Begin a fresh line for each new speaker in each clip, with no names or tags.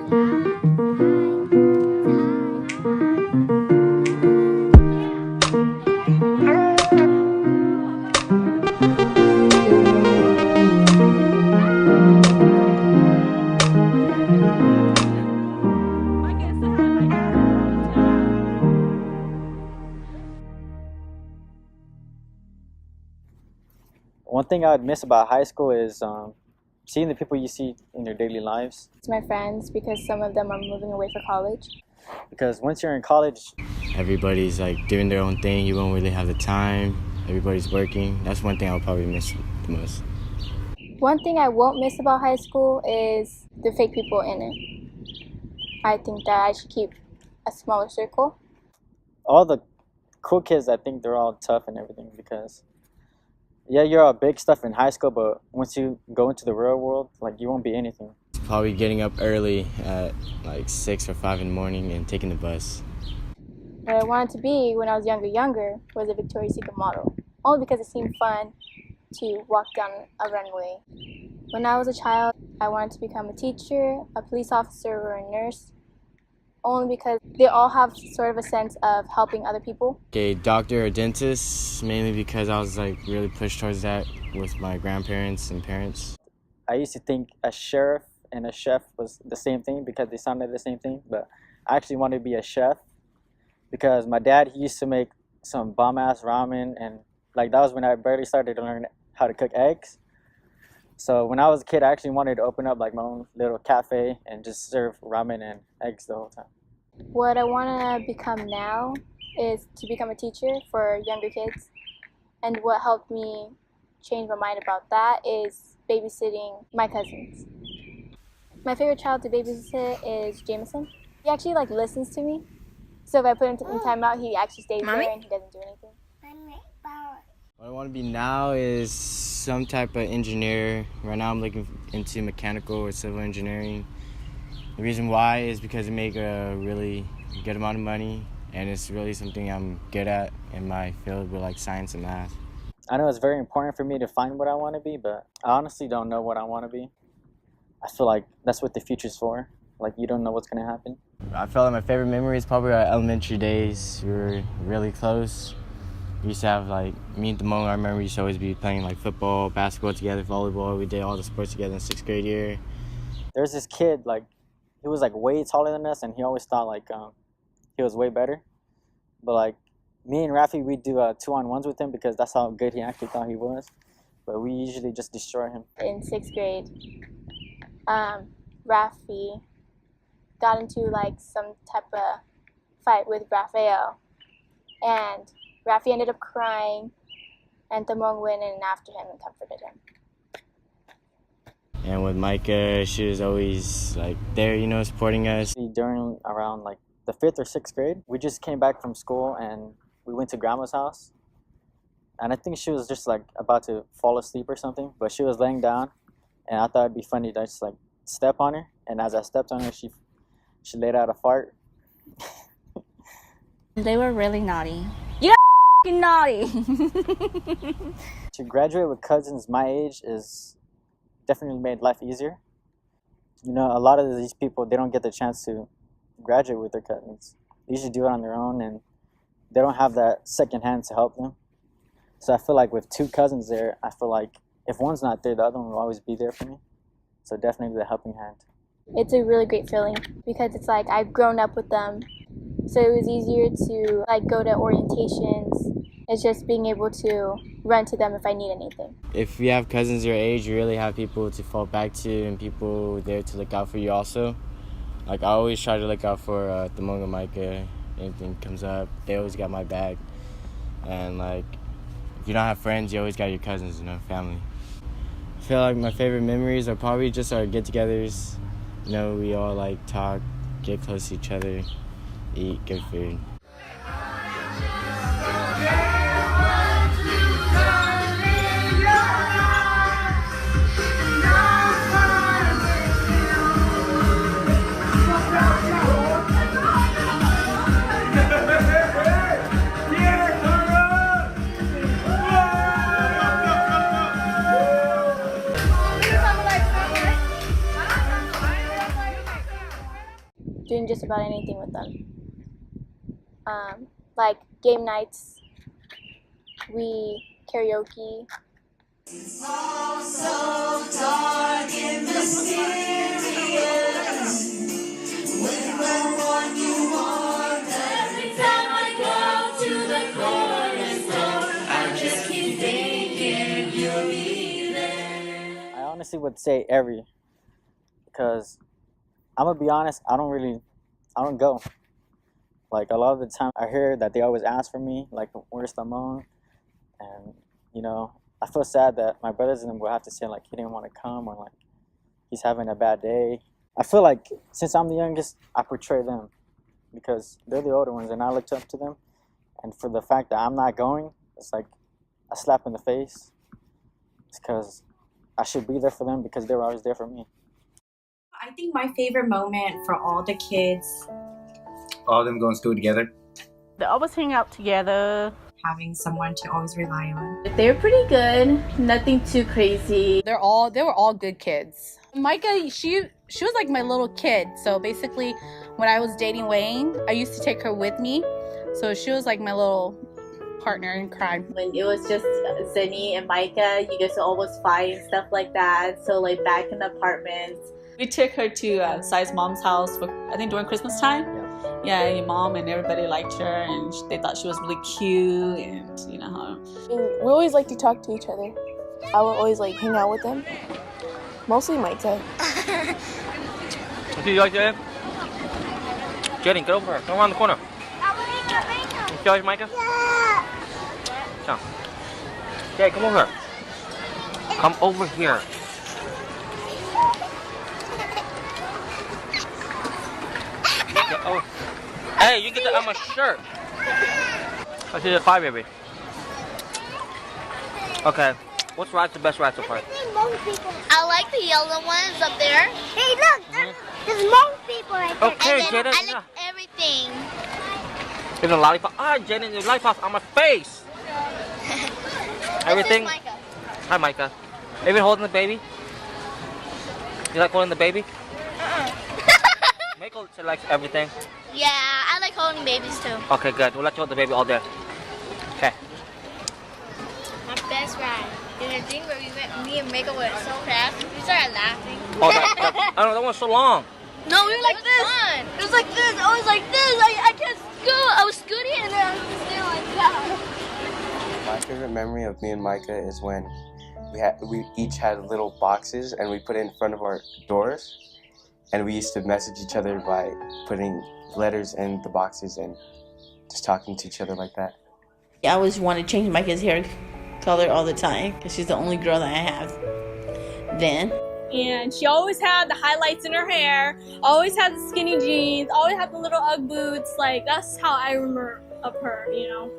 One thing I would miss about high school is seeing the people you see in your daily lives.
It's my friends because some of them are moving away for college.
Because once you're in college,
everybody's like doing their own thing. You won't really have the time. Everybody's working. That's one thing I'll probably miss the most.
One thing I won't miss about high school is the fake people in it. I think that I should keep a smaller circle.
all the cool kids, I think they're all tough and everything because, yeah, you're all big stuff in high school, but once you go into the real world, like, you won't be anything.
Probably getting up early at like 6 or 5 in the morning and taking the bus.
What I wanted to be when I was younger was a Victoria's Secret model, only because it seemed fun to walk down a runway. When I was a child, I wanted to become a teacher, a police officer, or a nurse, only because they all have sort of a sense of helping other people.
Okay, doctor or dentist, mainly because I was like really pushed towards that with my grandparents and parents.
I used to think a sheriff and a chef was the same thing because they sounded the same thing, but I actually wanted to be a chef because my dad, he used to make some bomb-ass ramen, and like that was when I barely started to learn how to cook eggs. So when I was a kid, I actually wanted to open up like my own little cafe and just serve ramen and eggs the whole time.
What I want to become now is to become a teacher for younger kids, and what helped me change my mind about that is babysitting my cousins. My favorite child to babysit is Jameson. He actually listens to me, so if I put him in timeout, he actually stays there and he doesn't do anything.
What I want to be now is some type of engineer. Right now I'm looking into mechanical or civil engineering. The reason why is because it make a really good amount of money, and it's really something I'm good at in my field with like science and math.
I know it's very important for me to find what I want to be, but I honestly don't know what I want to be. I feel like that's what the future's for. Like, you don't know what's going to happen.
I felt like my favorite memory is probably our elementary days. We were really close. We used to have me and Damone, I remember we used to always be playing football, basketball together, volleyball. We did all the sports together in 6th grade year.
There's this kid, he was way taller than us, and he always thought he was way better. But me and Rafi, we do 2-on-1s with him because that's how good he actually thought he was. But we usually just destroy him.
In 6th grade, Rafi got into some type of fight with Raphael, and Rafi ended up crying, and Damone went in after him and comforted him.
And with Micah, she was always there, supporting us.
During around the 5th or 6th grade, we just came back from school and we went to Grandma's house. And I think she was just about to fall asleep or something, but she was laying down, and I thought it'd be funny to just step on her. And as I stepped on her, she let out a fart.
They were really naughty. You're naughty.
To graduate with cousins my age is definitely made life easier. A lot of these people, they don't get the chance to graduate with their cousins. They usually do it on their own, and they don't have that second hand to help them. So I feel with 2 cousins there, I feel if one's not there, the other one will always be there for me. So definitely the helping hand.
It's a really great feeling because it's I've grown up with them. So it was easier to go to orientations. It's just being able to run to them if I need anything.
If you have cousins your age, you really have people to fall back to and people there to look out for you also. I always try to look out for Damone and Micah. Anything comes up, they always got my back. And if you don't have friends, you always got your cousins, family. I feel like my favorite memories are probably just our get-togethers. We all talk, get close to each other, eat good food.
doing just about anything with them. Like game nights, we karaoke.
It's all so dark and mysterious. When no one you want. Every time I go to the corner store, I just keep thinking you'll be there.
I honestly would say every, because I'm gonna be honest, I don't go. Like a lot of the time I hear that they always ask for me, like where's Timon? And you know, I feel sad that my brothers and them will have to say like he didn't want to come, or like he's having a bad day. I feel like since I'm the youngest, I portray them because they're the older ones and I looked up to them. And for the fact that I'm not going, it's like a slap in the face. It's because I should be there for them because they were always there for me.
I think my favorite moment for all the kids,
all of them going to school together.
They always hang out together.
having someone to always rely on.
They're pretty good, nothing too crazy.
They were all good kids. Micah, she was like my little kid. So basically, when I was dating Wayne, I used to take her with me. So she was like my little partner in crime.
When it was just Zenny and Micah, you guys would always fight and stuff like that. So like back in the apartments.
We took her to Sai's mom's house for, I think, during Christmas time. Yeah, your mom and everybody liked her, and they thought she was really cute, and you know.
We always like to talk to each other. I would always like hang out with them. Mostly Micah.
Do you like that? Jenny, get over here. Come around the corner. You like Micah? Yeah. Okay, come over here. Come over here. Oh. Hey, you get the Emma shirt. I see the fire, baby. Okay. What's the best ride so far?
I like the yellow ones up there. Hey, look! There's monk people right there.
Okay, Jaden.
I like everything.
There's a lollipop. Ah, Jaden, there's lollipops on my face. Everything.
This is Micah.
Hi, Micah. Maybe holding the baby? You like holding the baby? Mako likes everything.
Yeah, I like holding babies too.
Okay, good. We'll let you hold the baby all day. Okay.
My best ride. In the thing where me and Mako went so fast, we started laughing.
Oh, I don't know, that one's so long.
No, we were like this. Fun. It was like this. I was like this. I can't scoot. I was scooting and then I was just there like that.
My favorite memory of me and Micah is when we each had little boxes and we put it in front of our doors. And we used to message each other by putting letters in the boxes and just talking to each other like that.
I always want to change Micah's hair color all the time because she's the only girl that I have then.
And she always had the highlights in her hair, always had the skinny jeans, always had the little Ugg boots. Like, that's how I remember of her, you know.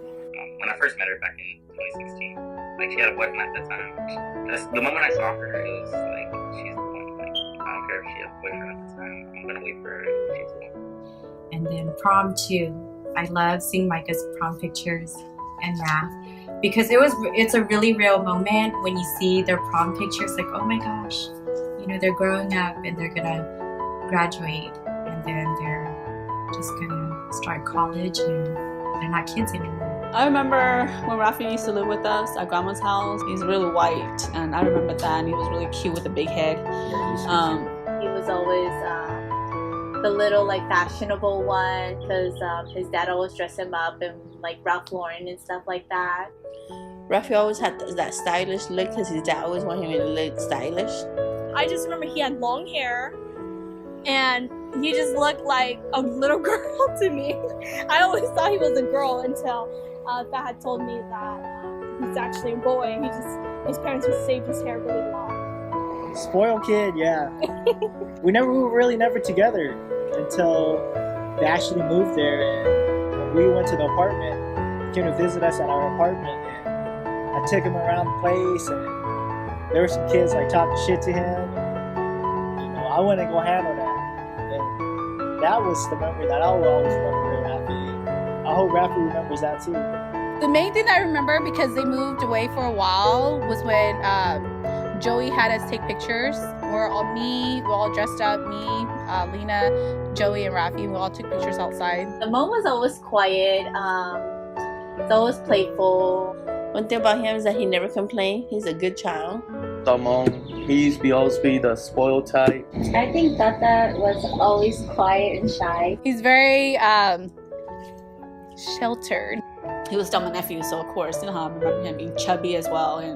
When I first met her back in 2016, like, she had a boyfriend at that time. The moment I saw her, it was like, she's the one. Like, I don't care if she has a boyfriend at the time. I'm gonna wait for her if she's the one.
And then prom too. I love seeing Micah's prom pictures and math because it's a really real moment when you see their prom pictures. Like, oh my gosh, you know, they're growing up and they're gonna graduate, and then they're just gonna start college and they're not kids anymore.
I remember when Rafi used to live with us at grandma's house. He's really white, and I remember that, and he was really cute with a big head.
He was always the little like fashionable one because his dad always dressed him up in like Ralph Lauren and stuff like that.
Rafi always had that stylish look because his dad always wanted him to look stylish. I
just remember he had long hair and he just looked like a little girl to me. I always thought he was a girl until Dad had told me that he's actually a boy. His parents would save his hair really long.
Spoiled kid, yeah. we were really never together until they actually moved there, and we went to the apartment. He came to visit us at our apartment, and I took him around the place, and there were some kids like talking shit to him. You know, I wasn't gonna handle that. And that was the memory that I will always remember with Rafi. I hope Rafi remembers that too.
The main thing I remember, because they moved away for a while, was when Joey had us take pictures. We're all dressed up, me, Lena, Joey, and Rafi. We all took pictures outside.
The mom was always quiet. It's always playful.
One thing about him is that he never complained. He's a good child.
He used to always be the spoiled type.
I think Tata was always quiet and shy.
He's very sheltered.
He was still my nephew, so of course, you know how I remember him being chubby as well. And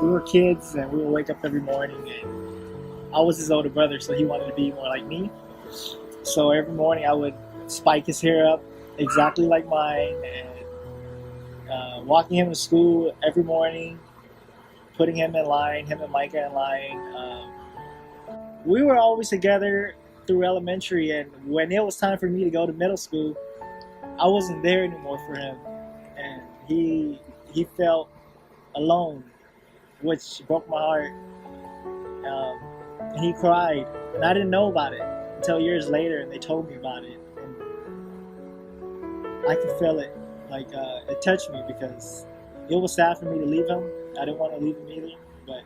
we were kids, and we would wake up every morning, and I was his older brother, so he wanted to be more like me. So every morning I would spike his hair up exactly like mine, and walking him to school every morning, putting him in line, him and Micah in line. We were always together through elementary, and when it was time for me to go to middle school, I wasn't there anymore for him, and he felt alone, which broke my heart. And he cried, and I didn't know about it until years later, and they told me about it, and I could feel it. Like, it touched me because it was sad for me to leave him. I didn't want to leave him either, but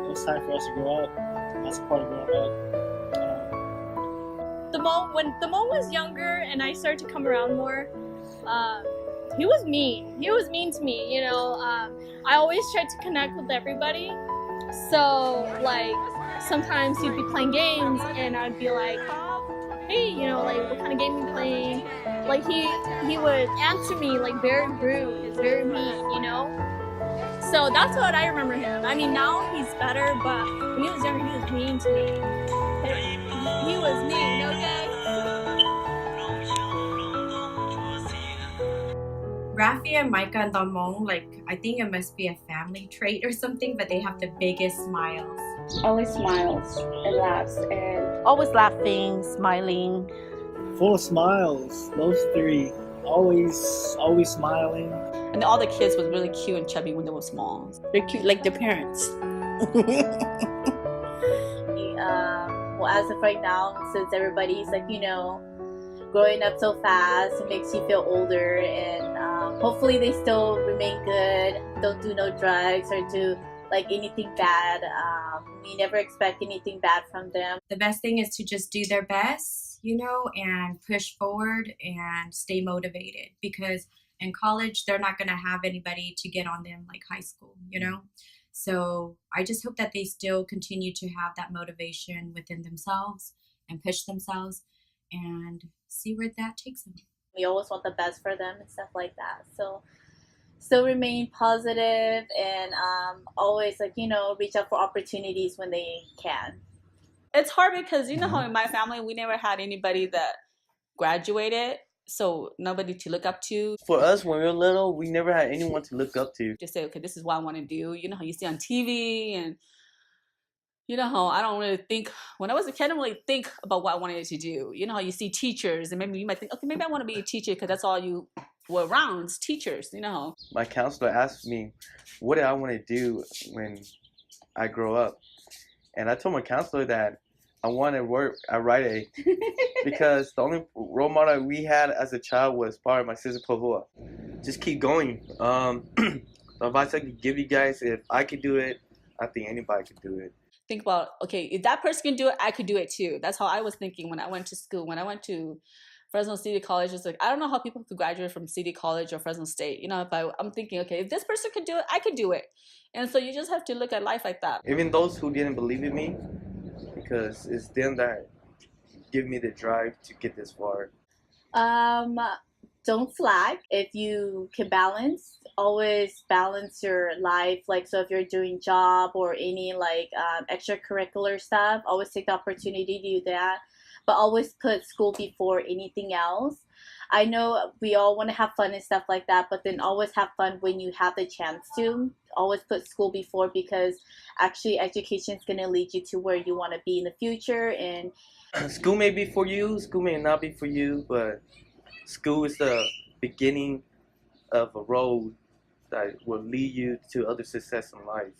it was time for us to grow up, and that's a part of growing up.
When the mom was younger and I started to come around more, he was mean. He was mean to me, you know. I always tried to connect with everybody. So, like, sometimes he'd be playing games and I'd be like, hey, you know, like, what kind of game are you playing? Like, he would answer me, like, very rude. He's very mean, you know? So that's what I remember him. I mean, now he's better, but when he was younger, he was mean to me. He was mean, okay?
Rafi and Micah and Damon, like, I think it must be a family trait or something, but they have the biggest smiles.
Always smiles and laughs and
always laughing, smiling.
Full of smiles, those three. Always smiling.
And all the kids was really cute and chubby when they were small.
They're cute like their parents.
Well, as of right now, since everybody's like, you know, growing up so fast, it makes you feel older, and hopefully they still remain good, don't do no drugs or do like anything bad. We never expect anything bad from them.
The best thing is to just do their best, you know, and push forward and stay motivated, because in college they're not going to have anybody to get on them like high school, you know. So I just hope that they still continue to have that motivation within themselves and push themselves and see where that takes them.
We always want the best for them and stuff like that. So still remain positive and always, like, you know, reach out for opportunities when they can.
It's hard because, you know how in my family, we never had anybody that graduated. So nobody to look up to.
For us, when we were little, we never had anyone to look up to.
Just say, okay, this is what I want to do. You know how you see on TV, and you know how I don't really think, when I was a kid, I didn't really think about what I wanted to do. You know how you see teachers, and maybe you might think, okay, maybe I want to be a teacher because that's all you were around, is teachers, you know.
My counselor asked me, what did I want to do when I grow up? And I told my counselor that I want to work at Rite Aid because the only role model we had as a child was probably my sister Pohua. Just keep going. The advice I could give you guys, if I could do it, I think anybody could do it.
Think about, okay, if that person can do it, I could do it too. That's how I was thinking when I went to school. When I went to Fresno City College, it's like, I don't know how people could graduate from City College or Fresno State. You know, I'm thinking, okay, if this person could do it, I could do it. And so you just have to look at life like that.
Even those who didn't believe in me, because it's them that give me the drive to get this far.
Don't slack. If you can balance, always balance your life. Like, so if you're doing job or any like extracurricular stuff, always take the opportunity to do that. But always put school before anything else. I know we all want to have fun and stuff like that, but then always have fun when you have the chance to. Always put school before, because actually education is going to lead you to where you want to be in the future. And
school may be for you, school may not be for you, but school is the beginning of a road that will lead you to other success in life.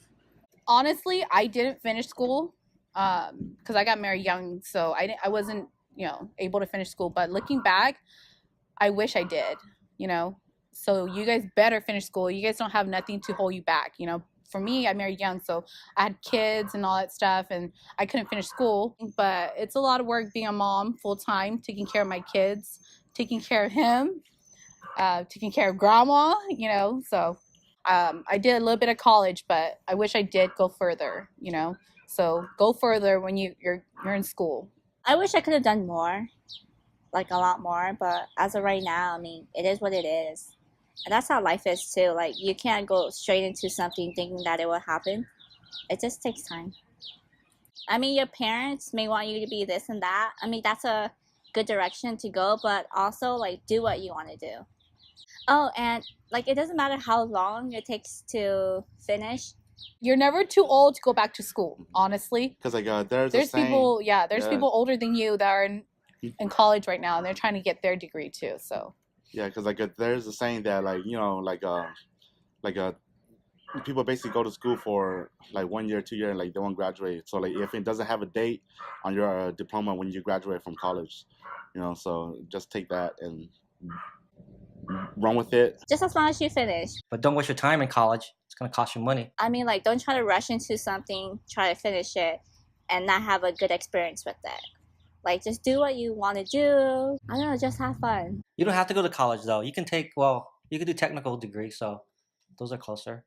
Honestly, I didn't finish school because I got married young, so I wasn't, you know, able to finish school. But looking back, I wish I did, you know. So you guys better finish school. You guys don't have nothing to hold you back, you know. for me, I married young, so I had kids and all that stuff, and I couldn't finish school. But it's a lot of work being a mom full time, taking care of my kids, taking care of him, taking care of grandma, you know. So I did a little bit of college, but I wish I did go further, you know. So go further when you're in school.
I wish I could have done more, like a lot more, but as of right now, I mean, it is what it is. And that's how life is too. Like, you can't go straight into something thinking that it will happen. It just takes time. I mean, your parents may want you to be this and that. I mean, that's a good direction to go, but also, like, do what you want to do. Oh, and, like, it doesn't matter how long it takes to finish.
You're never too old to go back to school, honestly.
Because like there's
people,
saying,
there's people older than you that are in college right now, and they're trying to get their degree too. So
yeah, because like there's a saying that like people basically go to school for like 1 year, 2 years, and like they won't graduate. So like if it doesn't have a date on your diploma when you graduate from college, you know, so just take that and run with it.
Just as long as you finish.
But don't waste your time in college. It's gonna cost you money.
I mean, like, don't try to rush into something, try to finish it, and not have a good experience with it. Like, just do what you want to do. I don't know, just have fun.
You don't have to go to college though. You can you can do technical degrees, so those are closer.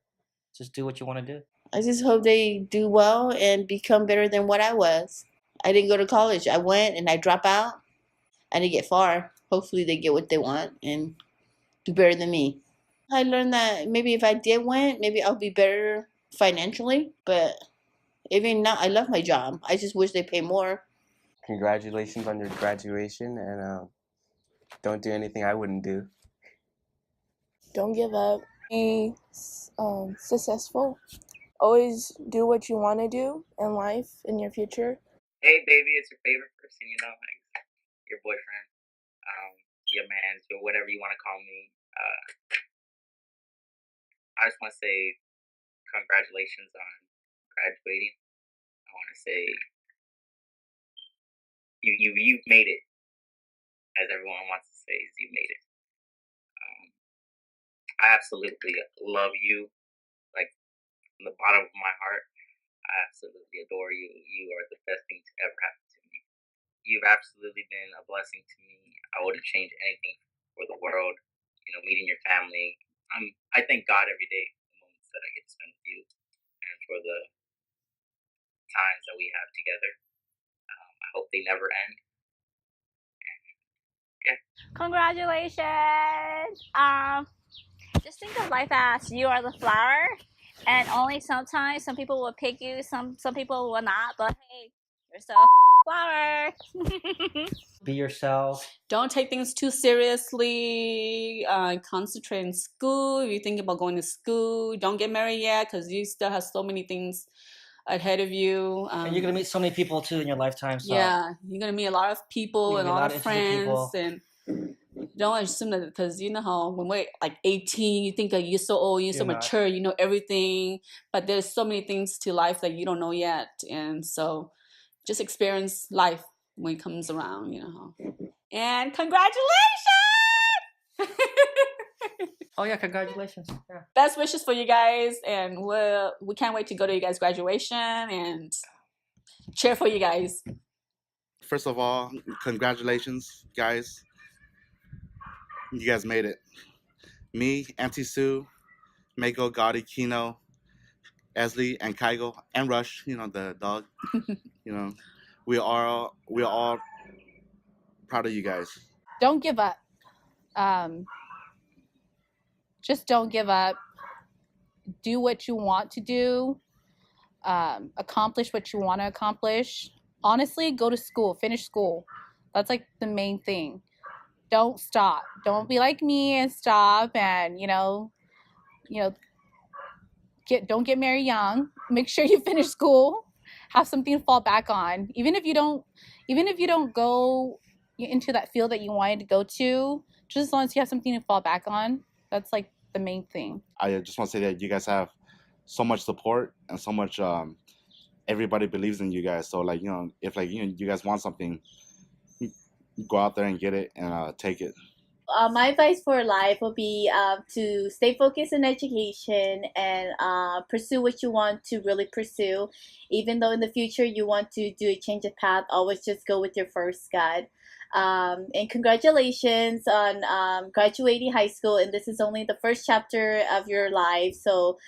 Just do what you want to do.
I just hope they do well and become better than what I was. I didn't go to college. I went and I dropped out. I didn't get far. Hopefully they get what they want and do better than me. I learned that maybe if I did win, maybe I'll be better financially. But even now, I love my job. I just wish they pay more.
Congratulations on your graduation, and don't do anything I wouldn't do.
Don't give up. Be successful. Always do what you want to do in life, in your future.
Hey, baby, it's your favorite person, you know, like your boyfriend, your man, or whatever you want to call me. I just want to say congratulations on graduating. I want to say you've made it, as everyone wants to say, is you made it. I absolutely love you, like from the bottom of my heart. I absolutely adore you. You are the best thing to ever happen to me. You've absolutely been a blessing to me. I wouldn't change anything for the world. You know, meeting your family. I thank God every day for the moments that I get to spend with you, and for the times that we have together. I hope they never end. And, yeah.
Congratulations! Just think of life as you are the flower, and only sometimes some people will pick you, some people will not. But hey, you're still a flower.
Be yourself.
Don't take things too seriously. Concentrate in school. If you think about going to school, don't get married yet because you still have so many things ahead of you.
And you're gonna meet so many people too in your lifetime. So
yeah, you're gonna meet a lot of people and a lot of friends, and don't assume that because you know how when we're like 18, you think that you're so old, you're so mature, you know everything. But there's so many things to life that you don't know yet, and so just experience life when it comes around, you know. And congratulations!
Oh yeah, congratulations! Yeah.
Best wishes for you guys, and we can't wait to go to you guys' graduation and cheer for you guys.
First of all, congratulations, guys. You guys made it. Me, Auntie Sue, Mako, Gotti, Kino, Esley, and Kaigo, and Rush, you know, the dog. You know, we are all proud of you guys.
Don't give up. Just don't give up. Do what you want to do. Accomplish what you want to accomplish. Honestly, go to school. Finish school. That's like the main thing. Don't stop. Don't be like me and stop and don't get married young. Make sure you finish school. Have something to fall back on. Even if you don't go into that field that you wanted to go to, just as long as you have something to fall back on, that's like the main thing.
I just want to say that you guys have so much support and so much everybody believes in you guys. So like, you know, if like you guys want something, go out there and get it and take it.
My advice for life would be to stay focused in education and pursue what you want to really pursue. Even though in the future you want to do a change of path, always just go with your first gut. And congratulations on graduating high school. And this is only the first chapter of your life. So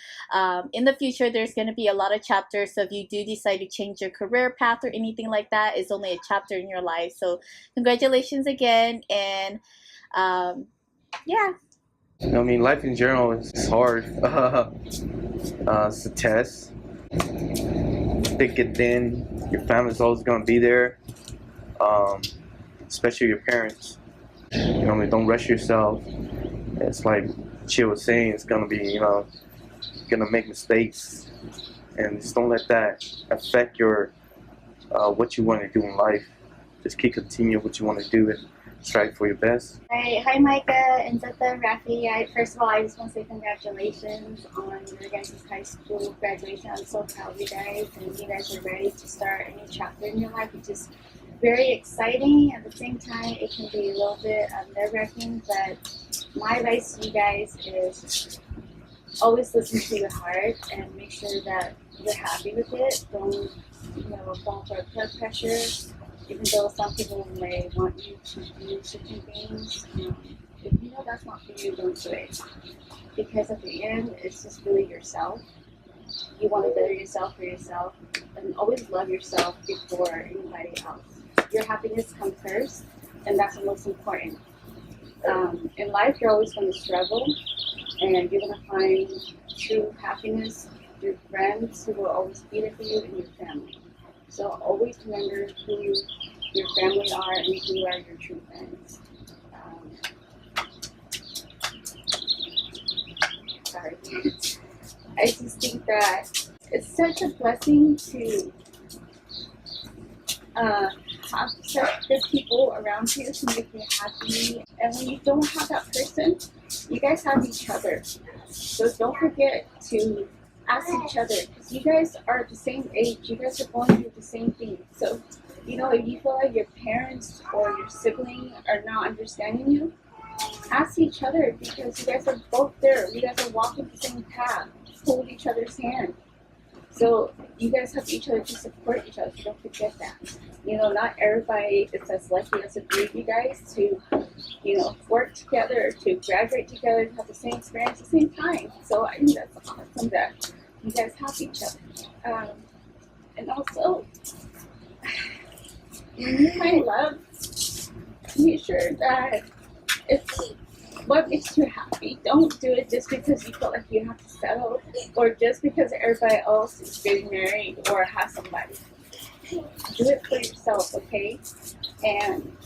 in the future, there's going to be a lot of chapters. So if you do decide to change your career path or anything like that, it's only a chapter in your life. So congratulations again. And yeah.
I mean, life in general is hard. It's a test. Thick and thin, your family's always gonna be there. Especially your parents. You know, I mean, don't rush yourself. It's like she was saying, it's gonna be, you know, gonna make mistakes, and just don't let that affect your what you want to do in life. Just keep continue what you want to do and strive for your best.
Hi Micah and Zeta, Rafi. First of all, I just want to say congratulations on your guys' high school graduation. I'm so proud of you guys, and you guys are ready to start a new chapter in your life, which is very exciting. At the same time, it can be a little bit nerve-wracking, but my advice to you guys is always listen to your heart and make sure that you're happy with it. Don't, fall for peer pressure. Even though some people may want you to do certain things, if you know that's not for you, don't do it. Because at the end, it's just really yourself. You want to better yourself for yourself, and always love yourself before anybody else. Your happiness comes first, and that's the most important. In life, you're always going to struggle, and you're going to find true happiness through friends who will always be there for you, and your family. So always remember who your family are and who are your true friends. Sorry. I just think that it's such a blessing to have such good people around you to make you happy. And when you don't have that person, you guys have each other. So don't forget to ask each other, because you guys are the same age, you guys are going through the same thing. So, if you feel like your parents or your sibling are not understanding you, ask each other, because you guys are both there. You guys are walking the same path. Hold each other's hand. So you guys have each other to support each other. So don't forget that. Not everybody is as lucky as a few of you guys to, work together, to graduate together, to have the same experience at the same time. So I think that's awesome that you guys have each other. And also, when you find love, make sure that it's what makes you happy. Don't do it just because you feel like you have to settle, or just because everybody else is getting married or has somebody. Do it for yourself, okay? And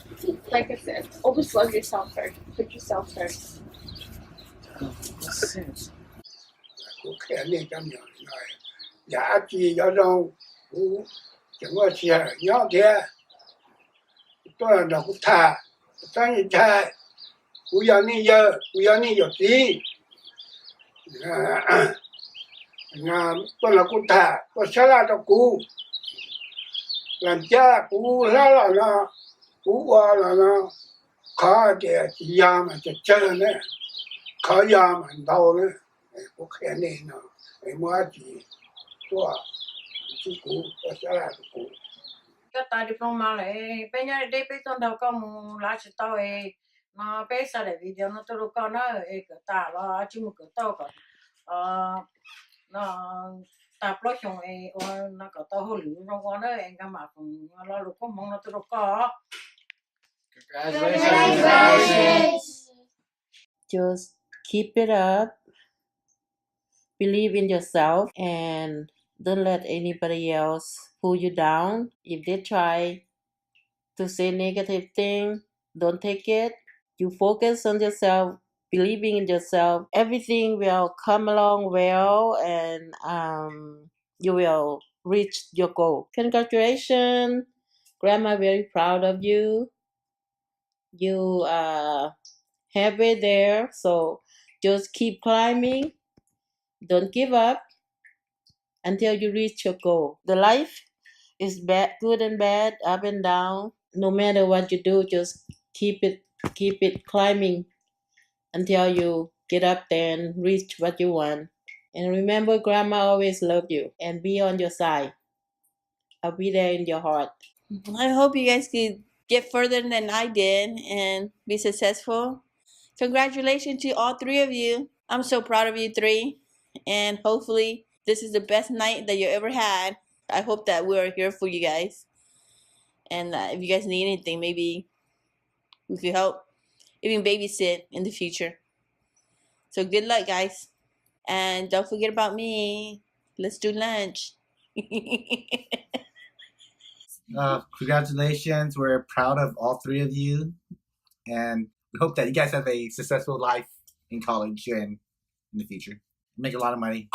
like I said, always love yourself first. Put yourself first.
Giá trị giao thông của chẳng có xe nhỏ kia tôi là đâu có thà tôi như thà cú giờ tí tôi là cú thà tôi sẽ là đâu cú làm cha cú là nó cú qua là nó khó để chỉ ra mà chỉ chơi nữa khó ra mà đâu nữa có khả năng nó mua chỉ tôi chỉ cú tôi sẽ là cú
cái tài diploma này bây giờ đây bây giờ đâu có một lá chỉ tao ấy mà bây giờ để video nó tôi có nó cái ta là chỉ một cái tao cả nó tập lo xong ấy nó có tao hồi lũ nó có nó anh cái mà cũng lo lúc có mong nó tôi có.
Congratulations. Just keep it up. Believe in yourself and don't let anybody else pull you down. If they try to say negative things, don't take it. You focus on yourself, believing in yourself. Everything will come along well, and you will reach your goal. Congratulations. Grandma very proud of you. You are halfway there, so just keep climbing. Don't give up until you reach your goal. The life is bad, good and bad, up and down. No matter what you do, just keep it Keep it climbing until you get up there and reach what you want. And remember, Grandma always loved you and be on your side. I'll be there in your heart.
I hope you guys could get further than I did and be successful. Congratulations to all three of you. I'm so proud of you three. And hopefully, this is the best night that you ever had. I hope that we're here for you guys. And if you guys need anything, maybe we could help, even babysit in the future. So good luck, guys. And don't forget about me. Let's do lunch.
Congratulations. We're proud of all three of you. And we hope that you guys have a successful life in college and in the future. Make a lot of money.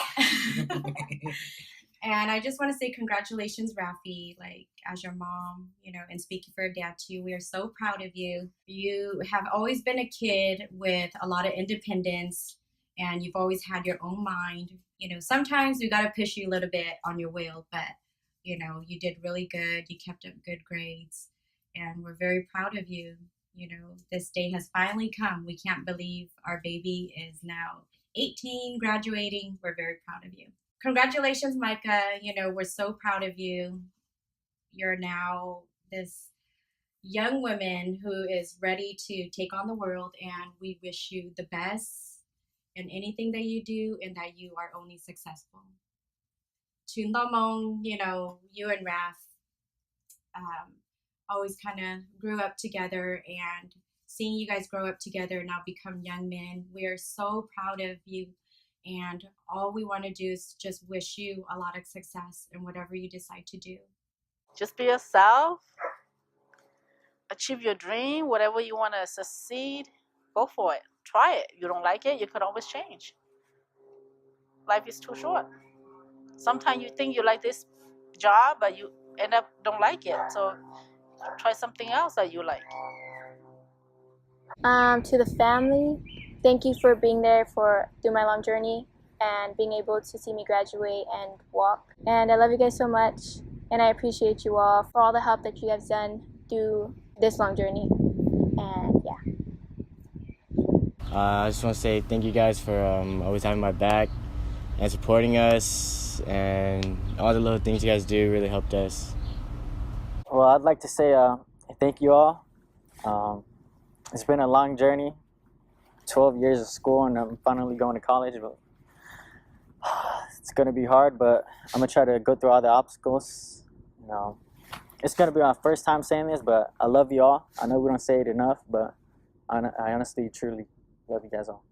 And I just want to say congratulations, Rafi, like as your mom, you know, and speaking for your dad too. We are so proud of you. You have always been a kid with a lot of independence and you've always had your own mind. You know, sometimes we got to push you a little bit on your will, but you know, you did really good. You kept up good grades and we're very proud of you. You know, this day has finally come. We can't believe our baby is now 18, graduating. We're very proud of you. Congratulations, Micah. You know, we're so proud of you. You're now this young woman who is ready to take on the world, and we wish you the best in anything that you do and that you are only successful. To Mong, you know, you and Raf always kind of grew up together, and seeing you guys grow up together now become young men, we are so proud of you. And all we want to do is just wish you a lot of success in whatever you decide to do.
Just be yourself. Achieve your dream. Whatever you want to succeed, go for it. Try it. If you don't like it, you can always change. Life is too short. Sometimes you think you like this job, but you end up don't like it. So try something else that you like.
To the family, thank you for being there through my long journey and being able to see me graduate and walk. And I love you guys so much, and I appreciate you all for all the help that you have done through this long journey. And yeah.
I just want to say thank you guys for always having my back and supporting us, and all the little things you guys do really helped us.
Well, I'd like to say thank you all. It's been a long journey, 12 years of school, and I'm finally going to college. But it's going to be hard, but I'm going to try to go through all the obstacles. You know, it's going to be my first time saying this, but I love you all. I know we don't say it enough, but I honestly, truly love you guys all.